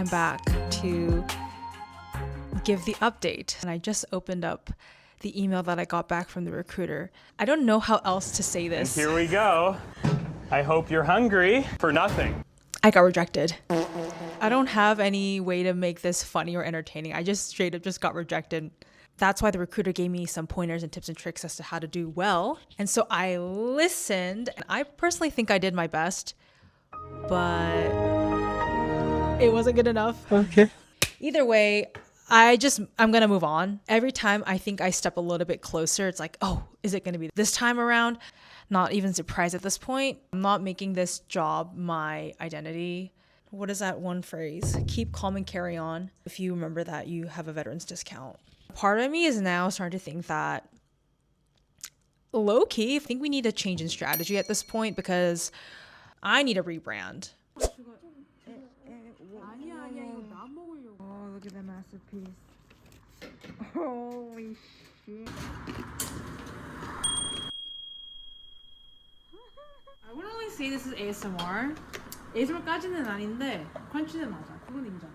coming back to give the update. And I just opened up the email that I got back from the recruiter. I don't know how else to say this. And here we go. I hope you're hungry for nothing. I got rejected. I don't have any way to make this funny or entertaining. I just straight up just got rejected. That's why the recruiter gave me some pointers and tips and tricks as to how to do well. And so I listened, and I personally think I did my best, but it wasn't good enough. Okay. Either way, I'm gonna move on. Every time I think I step a little bit closer, it's like, oh, is it gonna be this time around? Not even surprised at this point. I'm not making this job my identity. What is that one phrase? Keep calm and carry on. If you remember that, you have a veteran's discount. Part of me is now starting to think that low-key, I think we need a change in strategy at this point because I need a rebrand. Oh, look at that masterpiece. Holy shit. I wouldn't really say this is ASMR. ASMR까지는 아닌데 crunch는 맞아. 그건 인정.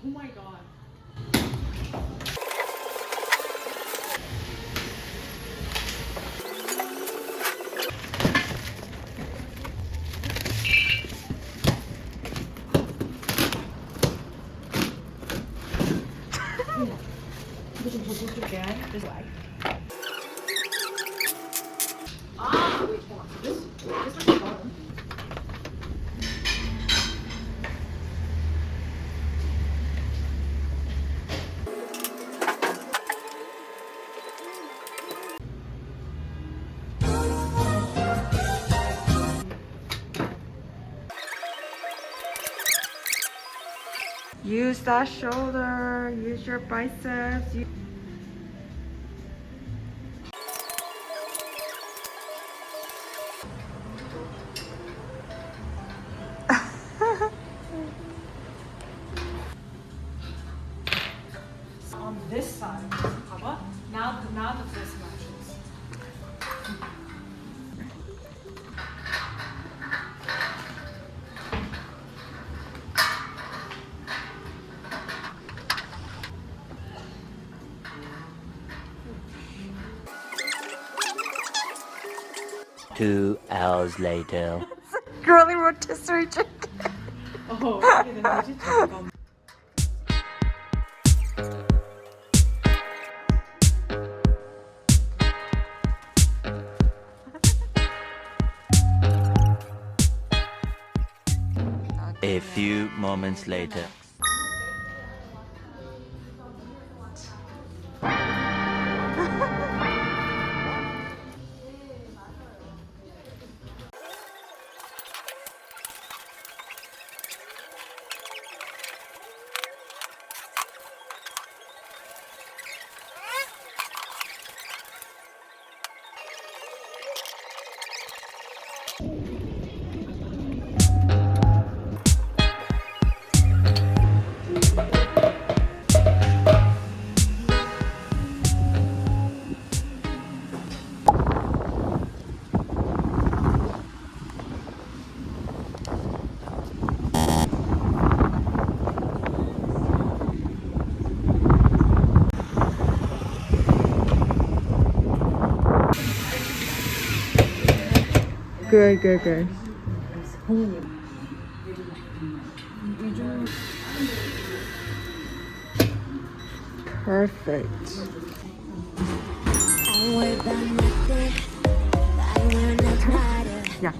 Oh my god. 이거 좀 덮어줄게. Just like. 아, wait, hold on. This is the bottom. Use that shoulder, use your biceps. On this side, 봐봐. Now the this matches. Two hours later. Girly rotisserie chicken. 어, 이게 된 거지? 잠깐. A few moments later. Good, good, good. Perfect. Yeah.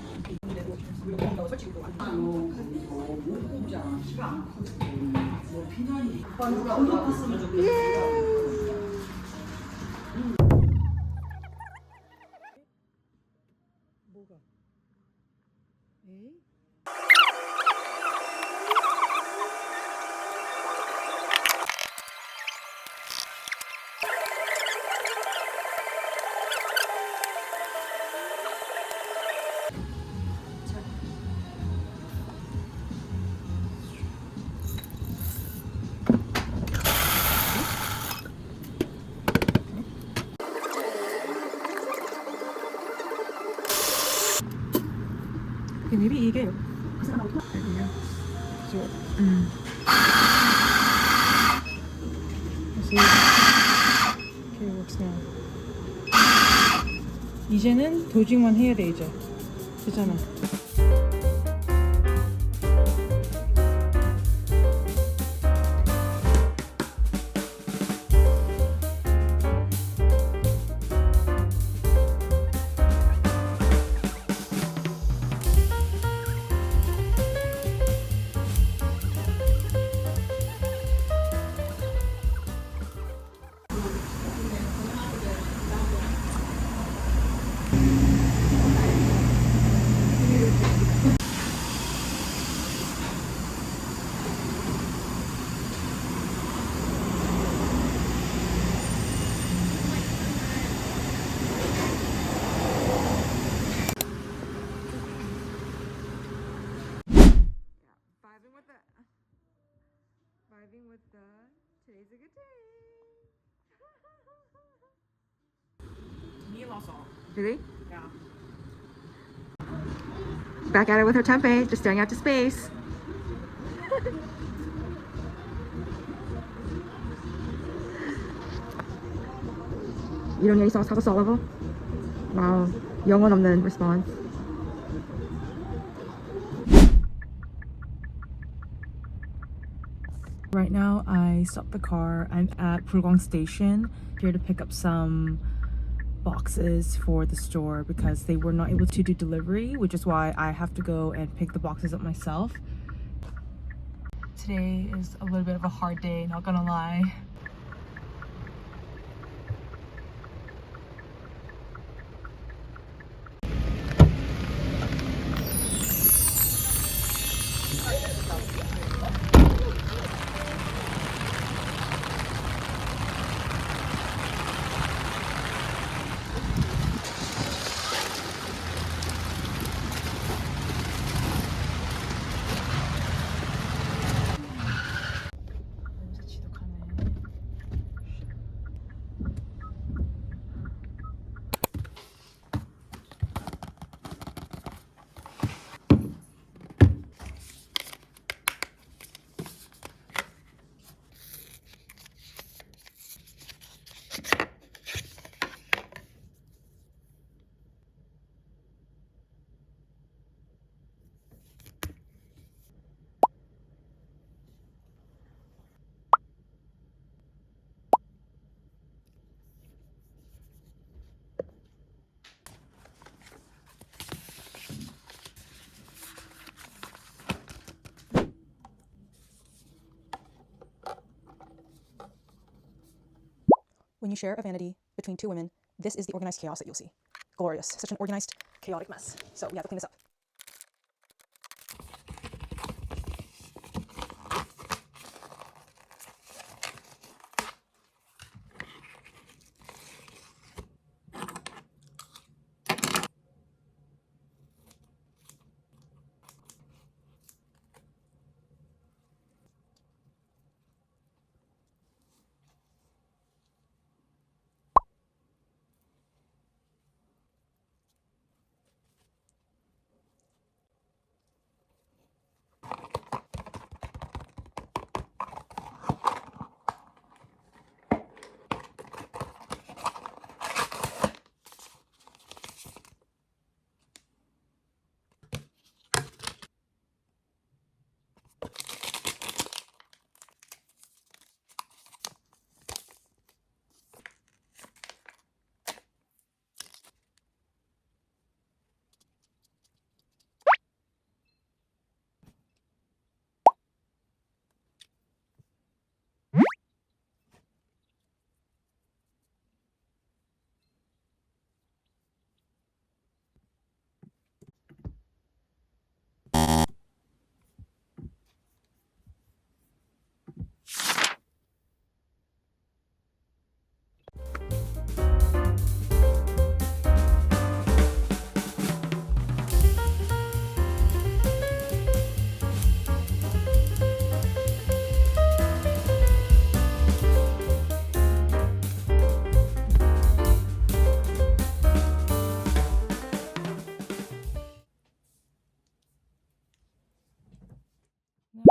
Maybe 이게 Okay, works now. 이제는 도징만 해야 돼 이제. 되잖아. Vibing with the today's a good day. Really? Yeah. Back at it with her tempeh, just staring out to space. 이런 얘기 사고 썰어봐. 와우, 영혼 없는 response. Right now, I stopped the car. I'm at Purgong Station here to pick up some boxes for the store because they were not able to do delivery, which is why I have to go and pick the boxes up myself. Today is a little bit of a hard day, not gonna lie. 냄새 지독하네. when you share a vanity between two women, this is the organized chaos that you'll see. Glorious. Such an organized, chaotic mess. So we have to clean this up.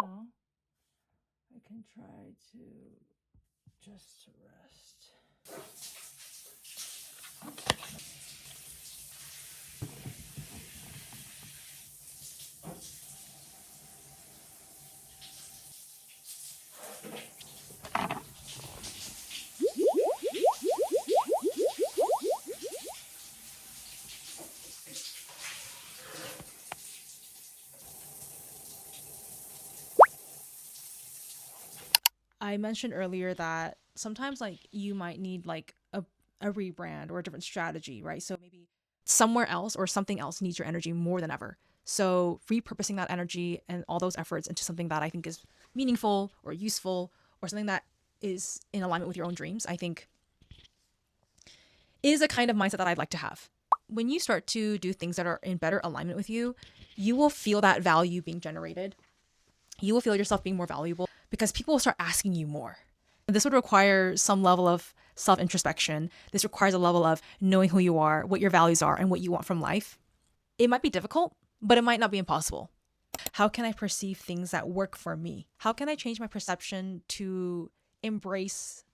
Now, I can try to just rest. I mentioned earlier that sometimes like you might need like a rebrand or a different strategy, right? So maybe somewhere else or something else needs your energy more than ever. So repurposing that energy and all those efforts into something that I think is meaningful or useful or something that is in alignment with your own dreams, I think is a kind of mindset that I'd like to have. When you start to do things that are in better alignment with you, you will feel that value being generated. You will feel yourself being more valuable because people will start asking you more. This would require some level of self-introspection. This requires a level of knowing who you are, what your values are, and what you want from life. It might be difficult, but it might not be impossible. How can I perceive things that work for me? How can I change my perception to embrace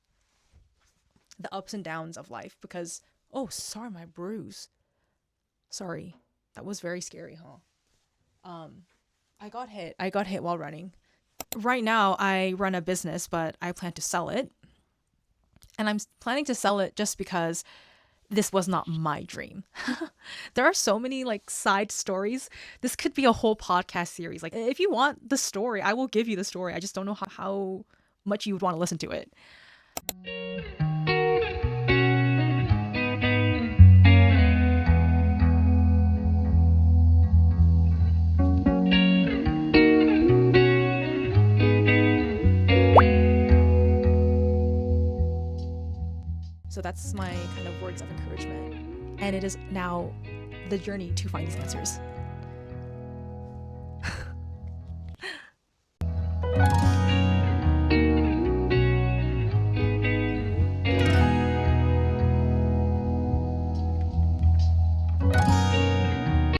the ups and downs of life? Because, oh, sorry, my bruise. Sorry, that was very scary, huh? I got hit while running. Right now, I run a business, but I plan to sell it. And I'm planning to sell it just because this was not my dream. There are so many like side stories. This could be a whole podcast series. Like if you want the story, I will give you the story. I just don't know how much you would want to listen to it. So that's my kind of words of encouragement. And it is now the journey to find these answers.